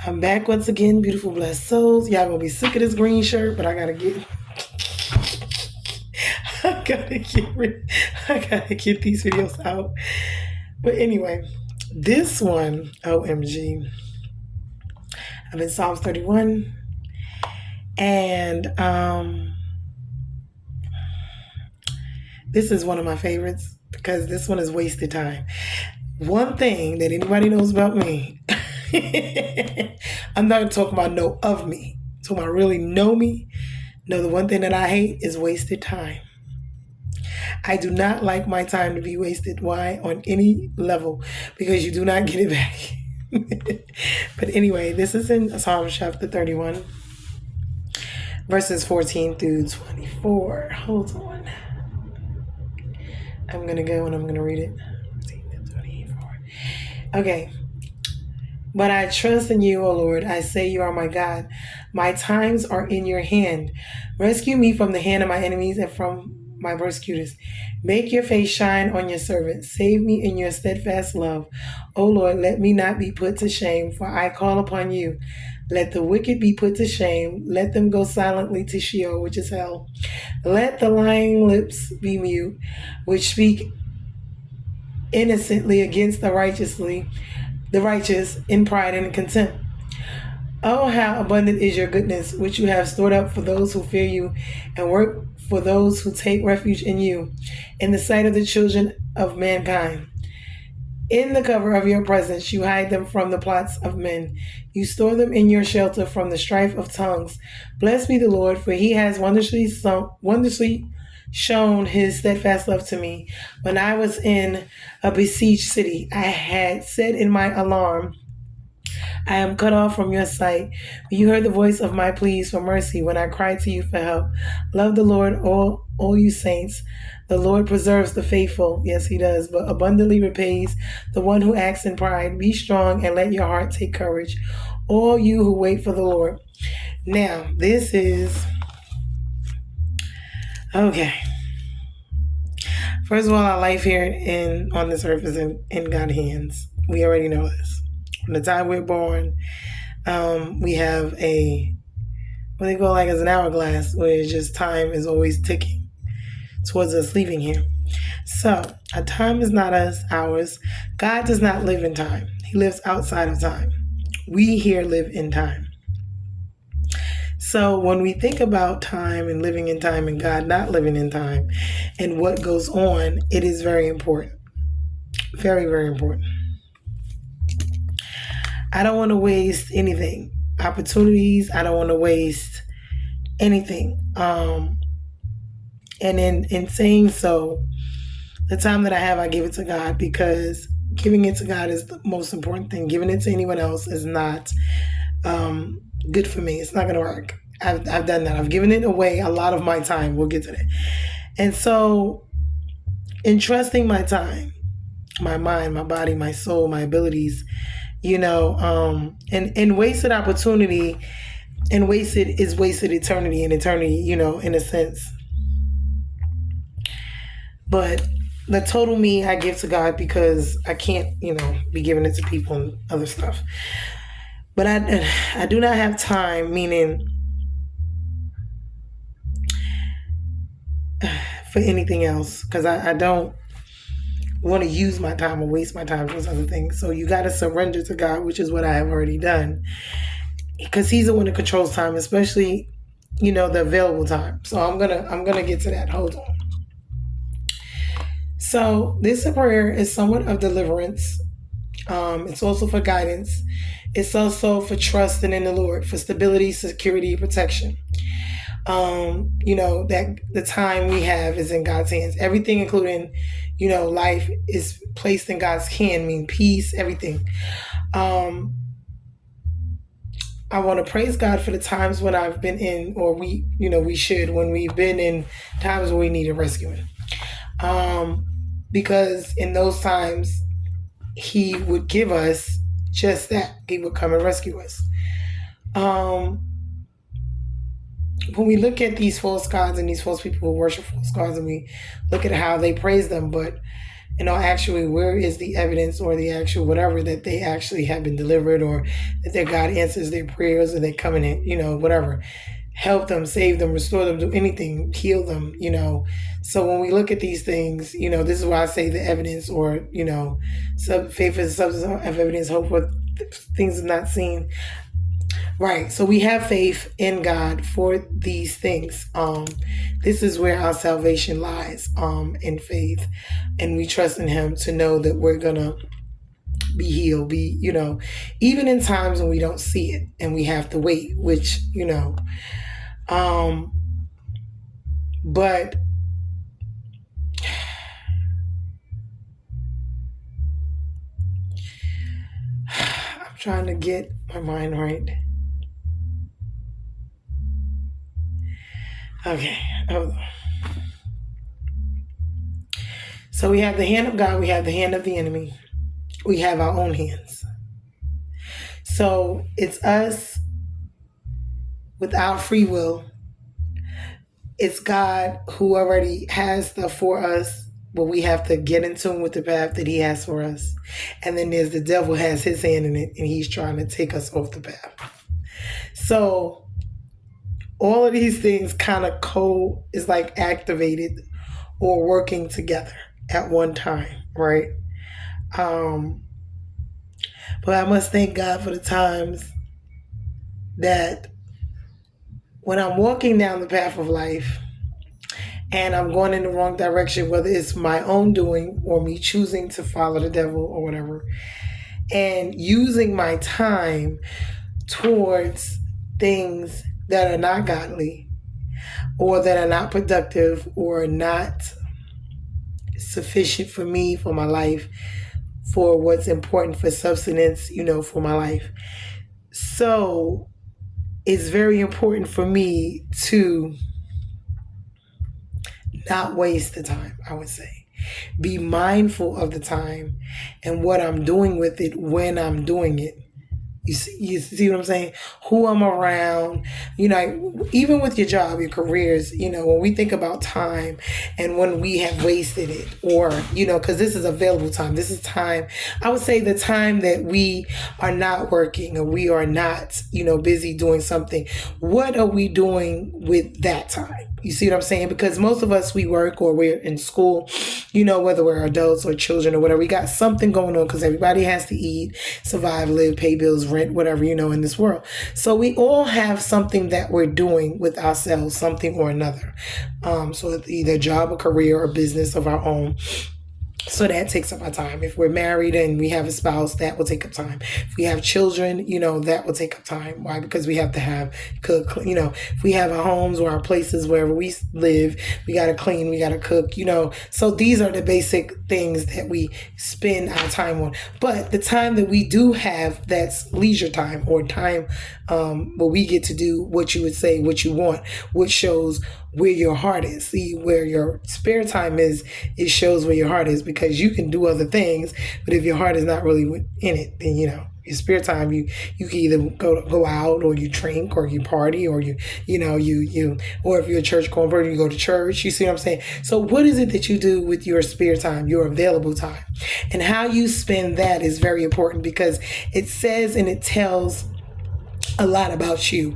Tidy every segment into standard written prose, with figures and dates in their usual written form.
I'm back once again, beautiful blessed souls. Y'all gonna be sick of this green shirt, but I gotta get I gotta get these videos out. But anyway, this one, OMG. I'm in Psalms 31. And this is one of my favorites because this one is wasted time. One thing that anybody knows about me, I'm not talking about know of me. I'm talking about really know me. No, the one thing that I hate is wasted time. I do not like my time to be wasted. Why? On any level. Because you do not get it back. But anyway, this is in Psalms chapter 31, verses 14 through 24. Hold on. I'm going to go and I'm going to read it. 14 through 24. Okay. But I trust in you, O Lord. I say you are my God. My times are in your hand. Rescue me from the hand of my enemies and from my persecutors. Make your face shine on your servant. Save me in your steadfast love. O Lord, let me not be put to shame, for I call upon you. Let the wicked be put to shame. Let them go silently to Sheol, which is hell. Let the lying lips be mute, which speak innocently against the righteous in pride and contempt. Oh, how abundant is your goodness, which you have stored up for those who fear you and work for those who take refuge in you, in the sight of the children of mankind. In the cover of your presence, you hide them from the plots of men. You store them in your shelter from the strife of tongues. Blessed be the Lord, for he has wondrously shown his steadfast love to me. When I was in a besieged city, I had said in my alarm, I am cut off from your sight. You heard the voice of my pleas for mercy when I cried to you for help. Love the Lord, all you saints. The Lord preserves the faithful. Yes, he does, but abundantly repays the one who acts in pride. Be strong and let your heart take courage, all you who wait for the Lord. Now, this is... Okay. First of all, our life here on this earth is in God's hands. We already know this. From the time we're born, we have what they call like as an hourglass, where it's just time is always ticking towards us leaving here. So our time is not ours. God does not live in time. He lives outside of time. We here live in time. So when we think about time and living in time and God not living in time and what goes on, it is very important. Very, very important. I don't want to waste anything. Opportunities, I don't want to waste anything. And in saying so, the time that I have, I give it to God, because giving it to God is the most important thing. Giving it to anyone else is not good for me. It's not going to work. I've done that. I've given it away a lot of my time. We'll get to that. And so entrusting my time, my mind, my body, my soul, my abilities, and wasted opportunity and wasted eternity, and eternity, in a sense. But the total me I give to God, because I can't, be giving it to people and other stuff. But I do not have time, meaning for anything else, because I don't want to use my time or waste my time for other things. So you got to surrender to God, which is what I have already done, because he's the one that controls time, especially, the available time. So I'm gonna get to that. Hold on. So this prayer is somewhat of deliverance. It's also for guidance. It's also for trusting in the Lord, for stability, security, protection. That the time we have is in God's hands. Everything, including, life, is placed in God's hand, mean peace, everything. I want to praise God for the times when I've been in, or when we've been in times where we needed rescuing. Because in those times, he would give us just that. He would come and rescue us. When we look at these false gods and these false people who worship false gods, and we look at how they praise them, but And actually, where is the evidence or the actual whatever that they actually have been delivered, or that their God answers their prayers, or they come in, whatever. Help them, save them, restore them, do anything, heal them. So when we look at these things, this is why I say the evidence, or, faith is the substance of evidence, hope for things not seen. Right. So we have faith in God for these things. This is where our salvation lies, in faith. And we trust in Him to know that we're going to be healed, even in times when we don't see it and we have to wait, which, but I'm trying to get my mind right. Okay. So we have the hand of God, we have the hand of the enemy, we have our own hands. So it's us with our free will. It's God who already has stuff for us, but we have to get in tune with the path that He has for us. And then there's the devil has his hand in it, and he's trying to take us off the path. So all of these things kind of is like activated or working together at one time, right? But I must thank God for the times that when I'm walking down the path of life and I'm going in the wrong direction, whether it's my own doing or me choosing to follow the devil or whatever, and using my time towards things that are not godly or that are not productive or not sufficient for me, for my life, for what's important for substance, for my life. So it's very important for me to not waste the time, I would say. Be mindful of the time and what I'm doing with it when I'm doing it. You see what I'm saying? Who I'm around, even with your job, your careers, when we think about time and when we have wasted it, or, because this is available time. This is time, I would say the time that we are not working or we are not, busy doing something. What are we doing with that time? You see what I'm saying? Because most of us, we work or we're in school, whether we're adults or children or whatever, we got something going on because everybody has to eat, survive, live, pay bills, rent, whatever, in this world. So we all have something that we're doing with ourselves, something or another. So it's either job or career or business of our own. So that takes up our time. If we're married and we have a spouse, that will take up time. If we have children, that will take up time. Why? Because we have to cook, if we have our homes or our places wherever we live, we got to clean, we got to cook, So these are the basic things that we spend our time on. But the time that we do have, that's leisure time or time where we get to do what you would say, what you want, which shows where your heart is. See, where your spare time is, it shows where your heart is, because you can do other things, but if your heart is not really in it, then your spare time, you can either go out, or you drink, or you party, or you or if you're a church going person, you go to church. You see what I'm saying? So what is it that you do with your spare time, your available time, and how you spend that is very important, because it says and it tells a lot about you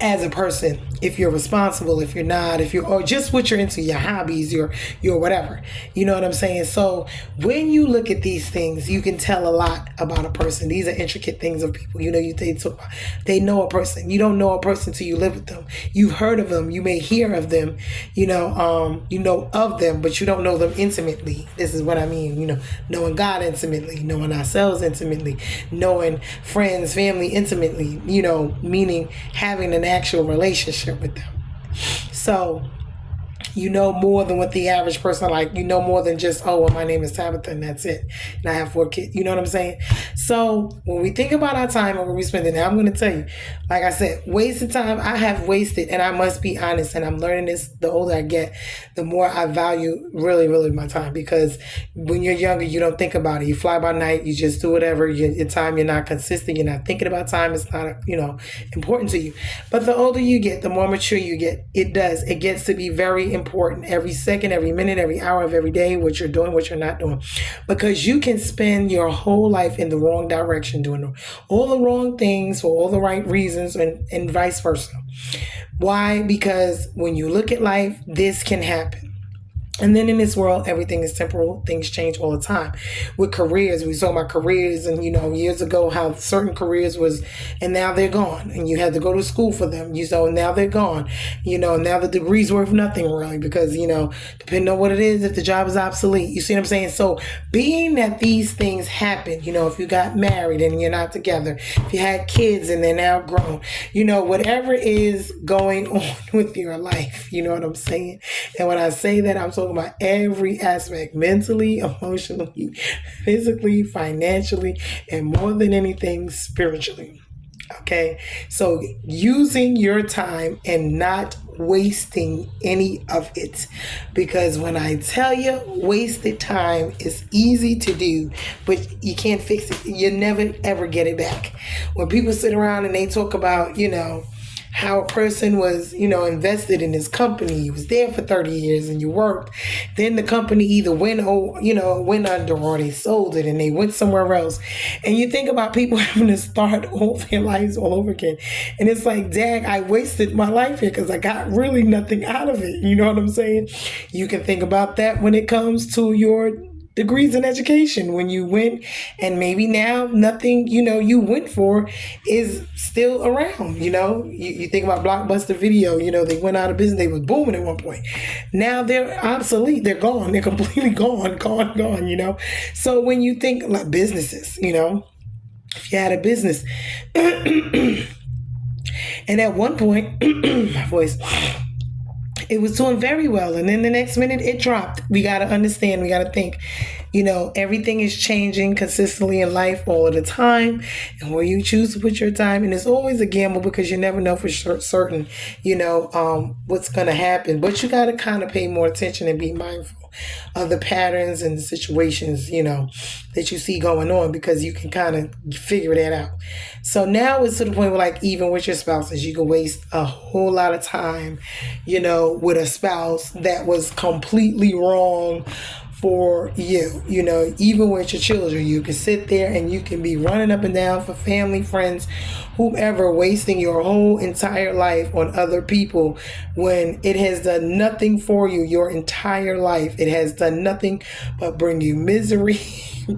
as a person, if you're responsible, if you're not, or just what you're into, your hobbies, your whatever, you know what I'm saying? So when you look at these things, you can tell a lot about a person. These are intricate things of people. They know a person. You don't know a person till you live with them. You've heard of them. You may hear of them, you know of them, but you don't know them intimately. This is what I mean, knowing God intimately, knowing ourselves intimately, knowing friends, family intimately, meaning having an actual relationship with them. So more than what the average person, more than just, oh, well, my name is Tabitha and that's it, and I have 4 kids. You know what I'm saying? So when we think about our time and where we spend it, now I'm going to tell you, like I said, wasted time, I have wasted, and I must be honest, and I'm learning this the older I get, the more I value really, really my time, because when you're younger, you don't think about it. You fly by night, you just do whatever, your time, you're not consistent, you're not thinking about time, it's not, important to you. But the older you get, the more mature you get, it gets to be very important important. Every second, every minute, every hour of every day, what you're doing, what you're not doing. Because you can spend your whole life in the wrong direction, doing all the wrong things for all the right reasons, and vice versa. Why? Because when you look at life, this can happen. And then in this world, everything is temporal. Things change all the time. With careers, we saw about careers, and years ago how certain careers was, and now they're gone. And you had to go to school for them. Now they're gone. Now the degree's worth nothing really, because depending on what it is, if the job is obsolete. You see what I'm saying? So being that these things happen, if you got married and you're not together, if you had kids and they're now grown, whatever is going on with your life, you know what I'm saying? And when I say that, I'm talking about every aspect, mentally, emotionally, physically, financially, and more than anything, spiritually. Okay, so using your time and not wasting any of it, because when I tell you, wasted time is easy to do, but you can't fix it. You never ever get it back. When people sit around and they talk about how a person was, invested in this company. You was there for 30 years and you worked. Then the company either went under, or they sold it and they went somewhere else. And you think about people having to start all their lives all over again. And it's like, dang, I wasted my life here because I got really nothing out of it. You know what I'm saying? You can think about that when it comes to your degrees in education, when you went and maybe now nothing you went for is still around. You think about Blockbuster Video, they went out of business. They was booming at one point. Now they're obsolete. They're gone. They're completely gone. So when you think like businesses, if you had a business and at one point my voice, it was doing very well, and then the next minute it dropped. We got to understand, we got to think, everything is changing consistently in life all of the time, and where you choose to put your time, and it's always a gamble because you never know for certain, what's going to happen. But you got to kind of pay more attention and be mindful of the patterns and the situations, that you see going on, because you can kind of figure that out. So now it's to the point where, like, even with your spouses, you can waste a whole lot of time, with a spouse that was completely wrong for you. Even with your children, you can sit there and you can be running up and down for family, friends, whomever, wasting your whole entire life on other people when it has done nothing for you your entire life. It has done nothing but bring you misery,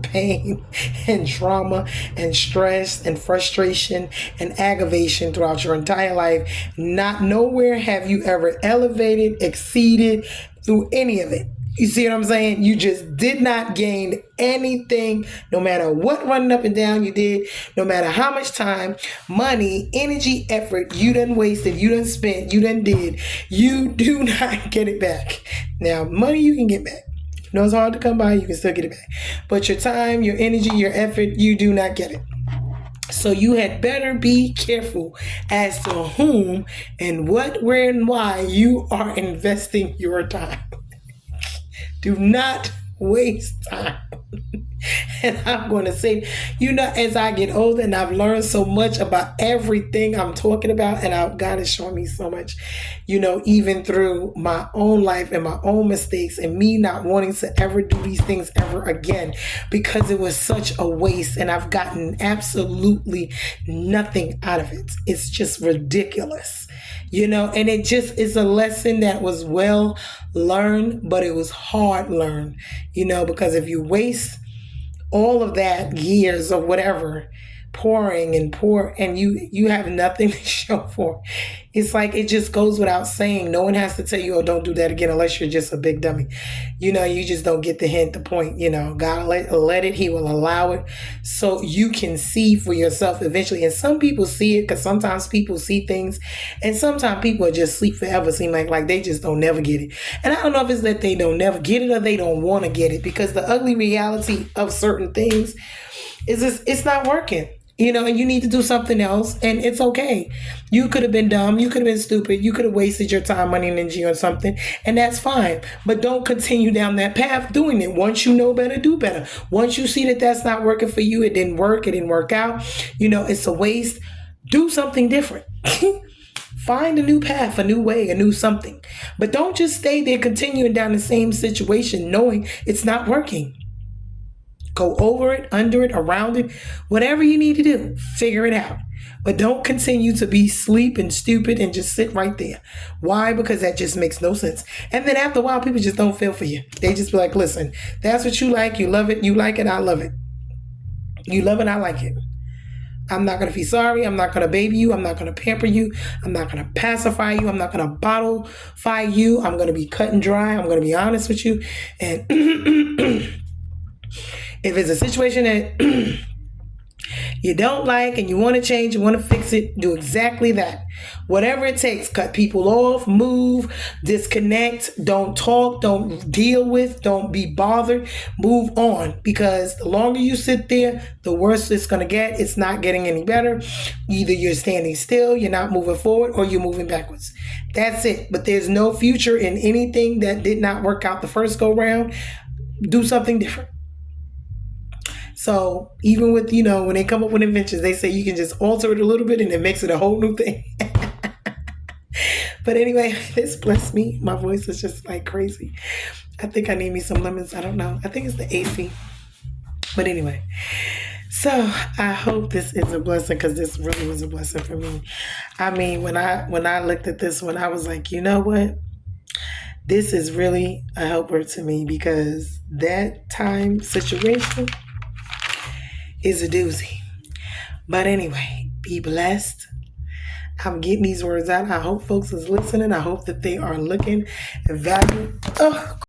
pain, and trauma, and stress, and frustration, and aggravation throughout your entire life. Nowhere have you ever elevated, exceeded through any of it. You see what I'm saying? You just did not gain anything, no matter what running up and down you did, no matter how much time, money, energy, effort you done wasted, you done spent, you done did. You do not get it back. Now, money you can get back. It's hard to come by, you can still get it back. But your time, your energy, your effort, you do not get it. So you had better be careful as to whom and what, where, and why you are investing your time. Do not waste time. And I'm going to say, as I get older and I've learned so much about everything I'm talking about, and God has shown me so much, even through my own life and my own mistakes and me not wanting to ever do these things ever again, because it was such a waste and I've gotten absolutely nothing out of it. It's just ridiculous, and it just is a lesson that was well learned, but it was hard learned, because if you waste all of that years or whatever pouring and you have nothing to show for, it's like, it just goes without saying. No one has to tell you, oh, don't do that again, unless you're just a big dummy. You just don't get the hint, the point. God let it, he will allow it so you can see for yourself eventually. And some people see it, because sometimes people see things, and sometimes people are just sleep forever, seem like they just don't never get it. And I don't know if it's that they don't never get it or they don't want to get it, because the ugly reality of certain things is it's not working. And you need to do something else, and it's okay. You could have been dumb, you could have been stupid, you could have wasted your time, money, and energy on something, and that's fine. But don't continue down that path doing it. Once you know better, do better. Once you see that that's not working for you, it didn't work out, it's a waste, do something different. Find a new path, a new way, a new something. But don't just stay there continuing down the same situation knowing it's not working. Go over it, under it, around it, whatever you need to do, figure it out. But don't continue to be sleep and stupid and just sit right there. Why? Because that just makes no sense. And then after a while, people just don't feel for you. They just be like, listen, that's what you like. You love it. You like it. I love it. You love it. I like it. I'm not going to be sorry. I'm not going to baby you. I'm not going to pamper you. I'm not going to pacify you. I'm not going to bottle-fy you. I'm going to be cut and dry. I'm going to be honest with you. And if it's a situation that you don't like and you want to change, you want to fix it, do exactly that. Whatever it takes, cut people off, move, disconnect, don't talk, don't deal with, don't be bothered, move on. Because the longer you sit there, the worse it's going to get. It's not getting any better. Either you're standing still, you're not moving forward, or you're moving backwards. That's it. But there's no future in anything that did not work out the first go round. Do something different. So even with, when they come up with inventions, they say you can just alter it a little bit and it makes it a whole new thing. But anyway, this blessed me. My voice is just like crazy. I think I need me some lemons. I don't know. I think it's the AC. But anyway, so I hope this is a blessing, because this really was a blessing for me. I mean, when I looked at this one, I was like, you know what? This is really a helper to me, because that time situation is a doozy. But anyway, be blessed. I'm getting these words out. I hope folks is listening. I hope that they are looking and valuing.